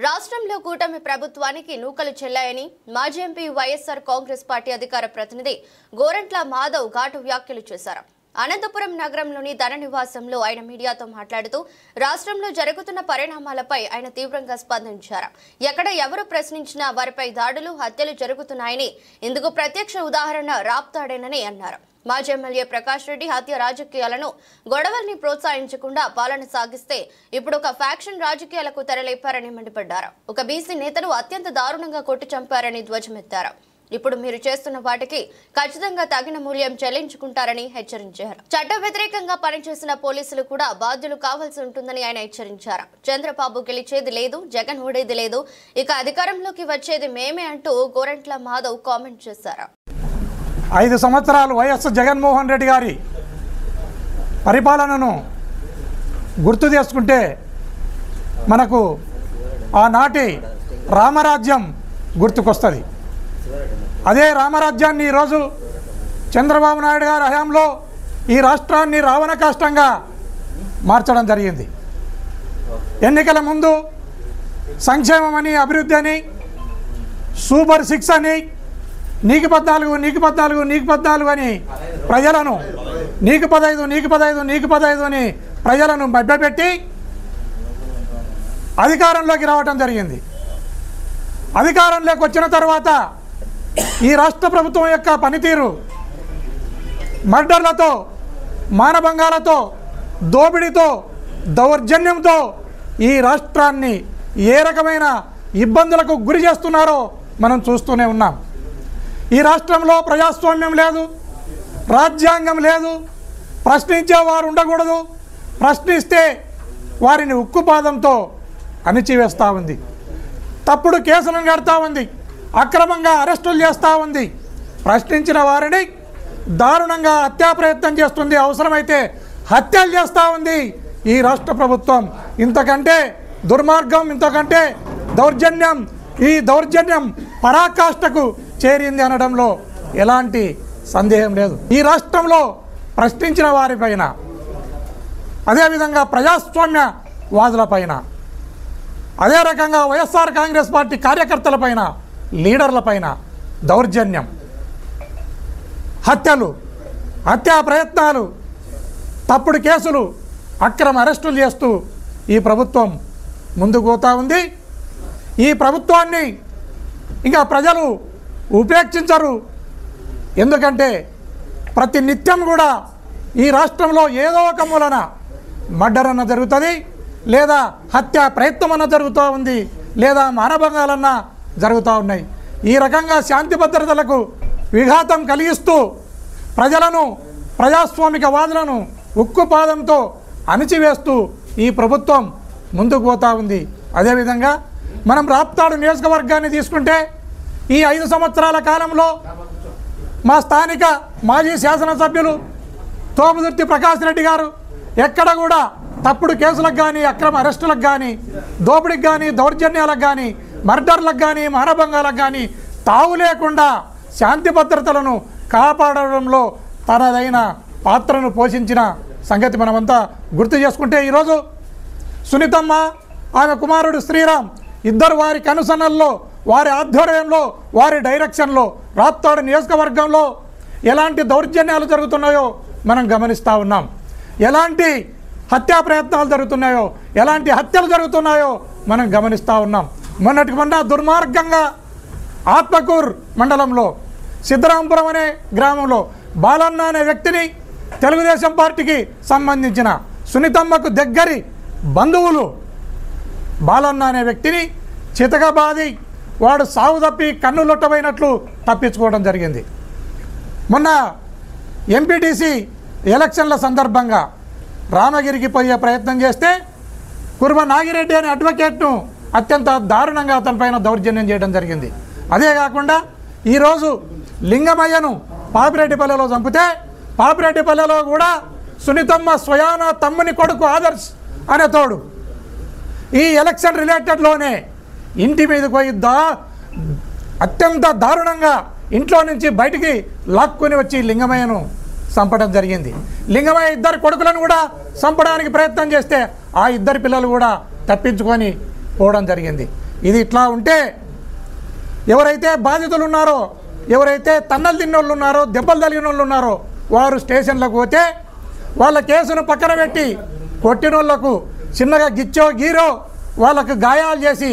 రాష్ట్రంలో కూటమి ప్రభుత్వానికి నూకలు చెల్లాయని మాజీ ఎంపీ వైఎస్ఆర్ కాంగ్రెస్ పార్టీ అధికార ప్రతినిధి గోరంట్ల మాధవ్ ఘాటు వ్యాఖ్యలు చేశారు. అనంతపురం నగరంలోని ధన నివాసంలో ఆయన మీడియాతో మాట్లాడుతూ రాష్ట్రంలో జరుగుతున్న పరిణామాలపై ఆయన తీవ్రంగా స్పందించారు. ఎక్కడ ఎవరు ప్రశ్నించినా వారిపై దాడులు, హత్యలు జరుగుతున్నాయని ఇందుకు ప్రత్యక్ష ఉదాహరణ రాప్తాడేనని అన్నారు. మాజీ ఎమ్మెల్యే ప్రకాష్ రెడ్డి హత్య రాజకీయాలను, గొడవల్ని ప్రోత్సహించకుండా పాలన సాగిస్తే ఇప్పుడు ఒక ఫ్యాక్షన్ రాజకీయాలకు తెరలేపారని మండిపడ్డారు. ఒక బీసీ నేతను అత్యంత దారుణంగా కొట్టి చంపారని ధ్వజమెత్తారు. ఇప్పుడు మీరు చేస్తున్న వాటికి ఖచ్చితంగా తగిన మూల్యం చెల్లించుకుంటారని హెచ్చరించారు. చట్ట వ్యతిరేకంగా పనిచేసిన పోలీసులు కూడా బాధ్యులు కావాల్సి ఉంటుందని ఆయన హెచ్చరించారు. చంద్రబాబు గెలిచేది లేదు, జగన్ ఓడేది లేదు, ఇక అధికారంలోకి వచ్చేది మేమే అంటూ గోరంట్ల మాధవ్ కామెంట్ చేశారు. 5 సంవత్సరాలు వైఎస్ జగన్మోహన్ రెడ్డి గారి పరిపాలనను గుర్తు చేసుకుంటే మనకు ఆనాటి రామరాజ్యం గుర్తుకొస్తుంది. అదే రామరాజ్యాన్ని ఈరోజు చంద్రబాబు నాయుడు గారి హయాంలో ఈ రాష్ట్రాన్ని రావణ కాష్టంగా మార్చడం జరిగింది. ఎన్నికల ముందు సంక్షేమం అని, అభివృద్ధి అని, సూపర్ 6 అని, నీకు 14 అని ప్రజలను, నీకు 15 అని ప్రజలను మభ్యపెట్టి అధికారంలోకి రావటం జరిగింది. అధికారంలోకి వచ్చిన తర్వాత ఈ రాష్ట్ర ప్రభుత్వం యొక్క పనితీరు మర్డర్లతో, మానభంగాలతో, దోపిడీతో, దౌర్జన్యంతో ఈ రాష్ట్రాన్ని ఏ రకమైన ఇబ్బందులకు గురి చేస్తున్నారో మనం చూస్తూనే ఉన్నాం. ఈ రాష్ట్రంలో ప్రజాస్వామ్యం లేదు, రాజ్యాంగం లేదు, ప్రశ్నించేవారు ఉండకూడదు, ప్రశ్నిస్తే వారిని ఉక్కుపాదంతో అణిచివేస్తూ ఉంది, తప్పుడు కేసులను కడతా ఉంది, అక్రమంగా అరెస్టులు చేస్తూ ఉంది, ప్రశ్నించిన వారిని దారుణంగా హత్యా ప్రయత్నం చేస్తుంది, అవసరమైతే హత్యలు చేస్తూ ఉంది ఈ రాష్ట్ర ప్రభుత్వం. ఇంతకంటే దుర్మార్గం, ఇంతకంటే దౌర్జన్యం, ఈ దౌర్జన్యం పరాకాష్ఠకు చేరింది అనడంలో ఎలాంటి సందేహం లేదు. ఈ రాష్ట్రంలో ప్రశ్నించిన వారిపైన, అదేవిధంగా ప్రజాస్వామ్యవాదులపైన, అదే రకంగా వైఎస్ఆర్ కాంగ్రెస్ పార్టీ కార్యకర్తలపైన, లీడర్లపైన దౌర్జన్యం, హత్యలు, హత్యా ప్రయత్నాలు, తప్పుడు కేసులు, అక్రమ అరెస్టులు చేస్తూ ఈ ప్రభుత్వం ముందుకు పోతూ ఉంది. ఈ ప్రభుత్వాన్ని ఇంకా ప్రజలు ఉపేక్షించరు. ఎందుకంటే ప్రతి నిత్యం కూడా ఈ రాష్ట్రంలో ఏదో ఒక మూలన మర్డర్ అన్న జరుగుతుంది, లేదా హత్యా ప్రయత్నం అన్న జరుగుతూ ఉంది, లేదా మానభంగాలన్నా జరుగుతూ ఉన్నాయి. ఈ రకంగా శాంతి భద్రతలకు విఘాతం కలిగిస్తూ ప్రజలను, ప్రజాస్వామికవాదులను ఉక్కుపాదంతో అణిచివేస్తూ ఈ ప్రభుత్వం ముందుకు పోతూ ఉంది. అదేవిధంగా మనం రాప్తాడు నియోజకవర్గాన్ని తీసుకుంటే ఈ 5 సంవత్సరాల కాలంలో మా స్థానిక మాజీ శాసనసభ్యులు తోపుదుర్తి ప్రకాష్ రెడ్డి గారు ఎక్కడ కూడా తప్పుడు కేసులకు కానీ, అక్రమ అరెస్టులకు కానీ, దోపిడీకి కానీ, దౌర్జన్యాలకు కానీ, మర్డర్లకు కానీ, మానభంగాలకు కానీ తావు లేకుండా శాంతి భద్రతలను కాపాడడంలో తనదైన పాత్రను పోషించిన సంగతి మనమంతా గుర్తు చేసుకుంటే, ఈరోజు సునీతమ్మ, ఆమె కుమారుడు శ్రీరామ్ ఇద్దరు వారి కనుసన్నల్లో, వారి ఆధ్వర్యంలో, వారి డైరెక్షన్లో రాప్తాడు నియోజకవర్గంలో ఎలాంటి దౌర్జన్యాలు జరుగుతున్నాయో మనం గమనిస్తూ ఉన్నాం. ఎలాంటి హత్యా ప్రయత్నాలు జరుగుతున్నాయో, ఎలాంటి హత్యలు జరుగుతున్నాయో మనం గమనిస్తూ ఉన్నాం. మొన్నటికి మొన్న దుర్మార్గంగా ఆత్మకూర్ మండలంలో సిద్ధరాంపురం అనే గ్రామంలో బాలన్న అనే వ్యక్తిని, తెలుగుదేశం పార్టీకి సంబంధించిన సునీతమ్మకు దగ్గరి బంధువులు బాలన్న అనే వ్యక్తిని చితకబాది వాడు సాగు తప్పి కన్నులొట్టబోయినట్లు తప్పించుకోవడం జరిగింది. మొన్న ఎంపీటీసీ ఎలక్షన్ల సందర్భంగా రామగిరికి పోయే ప్రయత్నం చేస్తే కుర్మ నాగిరెడ్డి అనే అడ్వకేట్ను అత్యంత దారుణంగా అతనిపైన దౌర్జన్యం చేయడం జరిగింది. అదే కాకుండా ఈరోజు లింగమయ్యను పాపిరెడ్డిపల్లెలో చంపితే, పాపిరెడ్డిపల్లెలో కూడా సునీతమ్మ స్వయాన తమ్ముని కొడుకు ఆదర్శ్ అనే తోడు ఈ ఎలక్షన్ రిలేటెడ్లోనే ఇంటి మీదకి పోయి అత్యంత దారుణంగా ఇంట్లో నుంచి బయటికి లాక్కొని వచ్చి లింగమయ్యను చంపడం జరిగింది. లింగమయ్య ఇద్దరు కొడుకులను కూడా చంపడానికి ప్రయత్నం చేస్తే ఆ ఇద్దరు పిల్లలు కూడా తప్పించుకొని పోవడం జరిగింది. ఇది ఇట్లా ఉంటే ఎవరైతే బాధితులు ఉన్నారో, ఎవరైతే తన్నలు తిన్నోళ్ళు ఉన్నారో, దెబ్బలు తగిలిన వాళ్ళు ఉన్నారో వారు స్టేషన్లకు పోతే వాళ్ళ కేసును పక్కన పెట్టి కొట్టినోళ్లకు చిన్నగా గిచ్చో గీరో వాళ్ళకు గాయాలు చేసి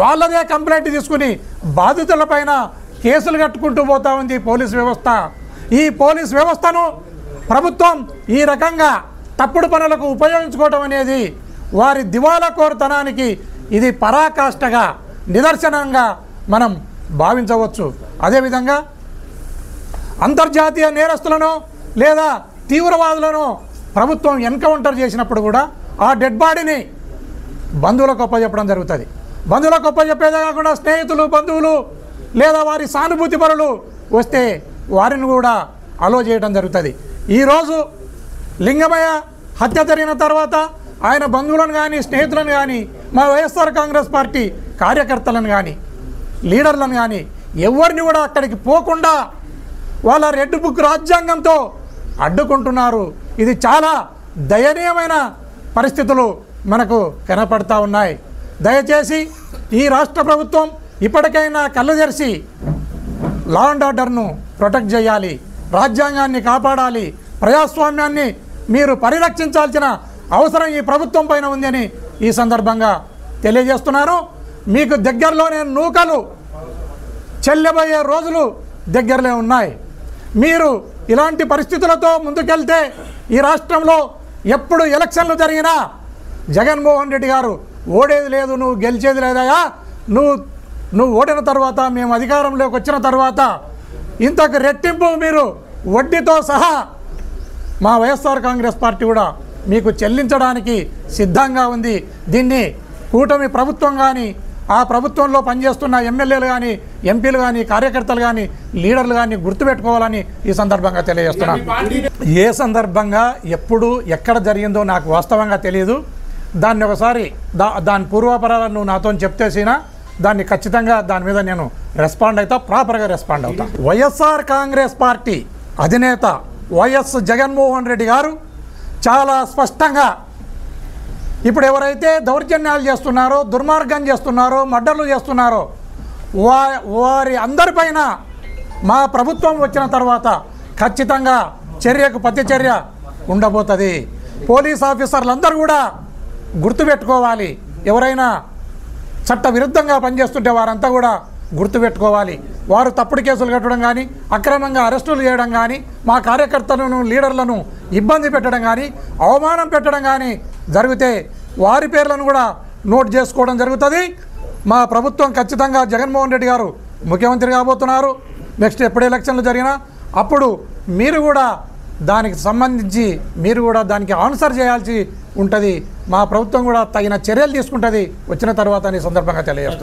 వాళ్ళదే కంప్లైంట్ తీసుకుని బాధితులపైన కేసులు కట్టుకుంటూ పోతా ఉంది పోలీస్ వ్యవస్థ. ఈ పోలీస్ వ్యవస్థను ప్రభుత్వం ఈ రకంగా తప్పుడు పనులకు ఉపయోగించుకోవడం అనేది వారి దివాలా కోరుతనానికి ఇది పరాకాష్ఠగా నిదర్శనంగా మనం భావించవచ్చు. అదేవిధంగా అంతర్జాతీయ నేరస్తులను లేదా తీవ్రవాదులను ప్రభుత్వం ఎన్కౌంటర్ చేసినప్పుడు కూడా ఆ డెడ్ బాడీని బంధువులకు అప్పచెప్పడం జరుగుతుంది. బంధువులకు అప్పచెప్పేదే కాకుండా స్నేహితులు, బంధువులు లేదా వారి సానుభూతి పరులు వస్తే వారిని కూడా అలో చేయడం జరుగుతుంది. ఈరోజు లింగమయ్య హత్య జరిగిన తర్వాత ఆయన బంధువులను కానీ స్నేహితులను కానీ మా వైఎస్ఆర్ కాంగ్రెస్ పార్టీ కార్యకర్తలను కానీ లీడర్లను కానీ ఎవరిని కూడా అక్కడికి పోకుండా వాళ్ళ రెడ్ బుక్ రాజ్యాంగంతో అడ్డుకుంటున్నారు. ఇది చాలా దయనీయమైన పరిస్థితులు మనకు కనపడతా ఉన్నాయి. దయచేసి ఈ రాష్ట్ర ప్రభుత్వం ఇప్పటికైనా కళ్ళు తెరిచి లా అండ్ ఆర్డర్ను ప్రొటెక్ట్ చేయాలి, రాజ్యాంగాన్ని కాపాడాలి, ప్రజాస్వామ్యాన్ని మీరు పరిరక్షించాల్సిన అవసరం ఈ ప్రభుత్వం పైన ఉందని ఈ సందర్భంగా తెలియజేస్తున్నాను. మీకు దగ్గరలోనే నూకలు చెల్లబోయే రోజులు దగ్గరలో ఉన్నాయి. మీరు ఇలాంటి పరిస్థితులతో ముందుకెళ్తే ఈ రాష్ట్రంలో ఎప్పుడు ఎలక్షన్లు జరిగినా జగన్మోహన్ రెడ్డి గారు ఓడేది లేదు, నువ్వు గెలిచేది లేదయా, నువ్వు ఓడిన తర్వాత మేము అధికారంలోకి వచ్చిన తర్వాత ఇంతకు రెట్టింపు మీరు వడ్డీతో సహా మా వైఎస్ఆర్ కాంగ్రెస్ పార్టీ కూడా మీకు చెల్లించడానికి సిద్ధంగా ఉంది. దీన్ని కూటమి ప్రభుత్వం కానీ ఆ ప్రభుత్వంలో పనిచేస్తున్న ఎమ్మెల్యేలు కానీ ఎంపీలు కానీ కార్యకర్తలు కానీ లీడర్లు కానీ గుర్తుపెట్టుకోవాలని ఈ సందర్భంగా తెలియజేస్తున్నాను. ఏ సందర్భంగా ఎప్పుడు ఎక్కడ జరిగిందో నాకు వాస్తవంగా తెలియదు. దాన్ని ఒకసారి దాని పూర్వాపరాలను నువ్వు నాతో చెప్తేసినా దాన్ని ఖచ్చితంగా దాని మీద నేను రెస్పాండ్ అవుతా, ప్రాపర్గా రెస్పాండ్ అవుతా. వైఎస్ఆర్ కాంగ్రెస్ పార్టీ అధినేత వైఎస్ జగన్మోహన్ రెడ్డి గారు చాలా స్పష్టంగా ఇప్పుడు ఎవరైతే దౌర్జన్యాలు చేస్తున్నారో, దుర్మార్గం చేస్తున్నారో, మర్డర్లు చేస్తున్నారో వారి అందరిపైన మా ప్రభుత్వం వచ్చిన తర్వాత ఖచ్చితంగా చర్యకు ప్రతిచర్య ఉండబోతుంది. పోలీస్ ఆఫీసర్లందరూ కూడా గుర్తుపెట్టుకోవాలి. ఎవరైనా చట్ట విరుద్ధంగా పనిచేస్తుంటే వారంతా కూడా గుర్తుపెట్టుకోవాలి. వారు తప్పుడు కేసులు కట్టడం కానీ, అక్రమంగా అరెస్టులు చేయడం కానీ, మా కార్యకర్తలను లీడర్లను ఇబ్బంది పెట్టడం కానీ, అవమానం పెట్టడం కానీ జరిగితే వారి పేర్లను కూడా నోట్ చేసుకోవడం జరుగుతుంది. మా ప్రభుత్వం ఖచ్చితంగా జగన్మోహన్ రెడ్డి గారు ముఖ్యమంత్రి కాబోతున్నారు. నెక్స్ట్ ఎప్పుడు ఎలక్షన్లు జరిగినా అప్పుడు మీరు కూడా దానికి సంబంధించి మీరు కూడా దానికి ఆన్సర్ చేయాల్సి ఉంటుంది. మా ప్రభుత్వం కూడా తగిన చర్యలు తీసుకుంటుంది వచ్చిన తర్వాత ఈ సందర్భంగా తెలియజేస్తుంది.